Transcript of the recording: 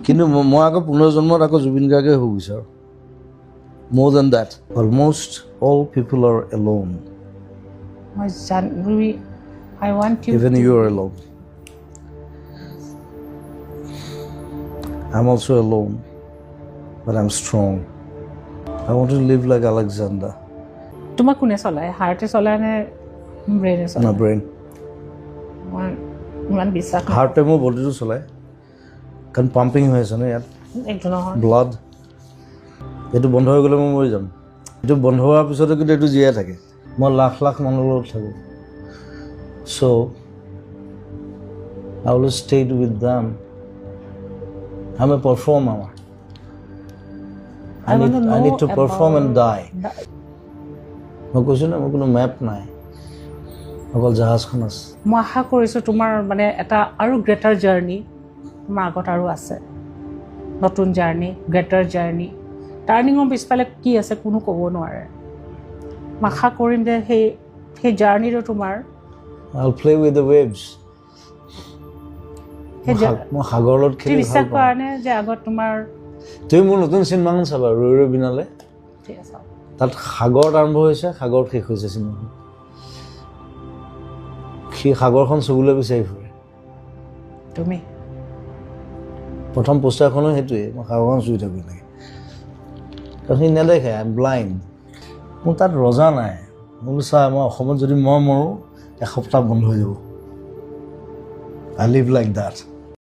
কিন্তু মই আকৌ পুনৰ্জন্মত আকৌ জুবিন গাৰ্গে হ'ব বিচাৰোঁ more than that almost all people are alone I want you even to you are alone I'm also alone but I'm strong I want to live like Alexander তোমাক কোনে চলায় হাৰ্টে চলায় নে ব্ৰেইনে না চলায় brain মই ইমান বিশ্বাস হাৰ্টে মোৰ বডিটো চলায় কাৰণ পাম্পিং হৈ আছে ন ইয়াত একো নহয় ব্লাড এইটো বন্ধ হৈ গ'লে মই মৰি যাম এইটো বন্ধ হোৱাৰ পিছতো কিন্তু এইটো জীয়াই থাকে মই লাখ লাখ মানুহৰ লগত থাকোঁ চ' I will stay with them I'm a performer I need to perform and die মই কৈছোঁ না মোৰ কোনো মেপ নাই অকল জাহাজখন আছে মই আশা কৰিছোঁ তোমাৰ মানে এটা আৰু গ্ৰেটাৰ জাৰ্ণি তোমাৰ আগত আৰু আছে নতুন জাৰ্ণি গ্ৰেটাৰ জাৰ্ণি টাৰ্ণিঙৰ পিছফালে কি আছে কোনো ক'ব নোৱাৰে মই আশা কৰিম যে সেই জাৰ্ণিটো তোমাৰ I'll play with the waves মই সাগৰত তুমি খেলি বিশ্বাস কৰা নে যে আগত তোমাৰ তুমি মোৰ নতুন চিনেমাখন চাবা ৰৈ ৰৈ বিনালে ঠিক আছে তাত সাগৰত আৰম্ভ হৈছে সাগৰত শেষ হৈছে চিনেমাখন সেই সাগৰখন চুবলৈ বিচাৰি ফুৰে তুমি প্ৰথম পোষ্টাৰখনো সেইটোৱে মই সাগৰখন চুই থাকোঁ এনেকৈ কাৰণ সি নেদেখে আই এম ব্লাইণ্ড মোৰ তাত ৰজা নাই মই বোলো চা মই অসমত যদি মই মৰোঁ এসপ্তাহ বন্ধ হৈ যাব আই লিভ লাইক ডেট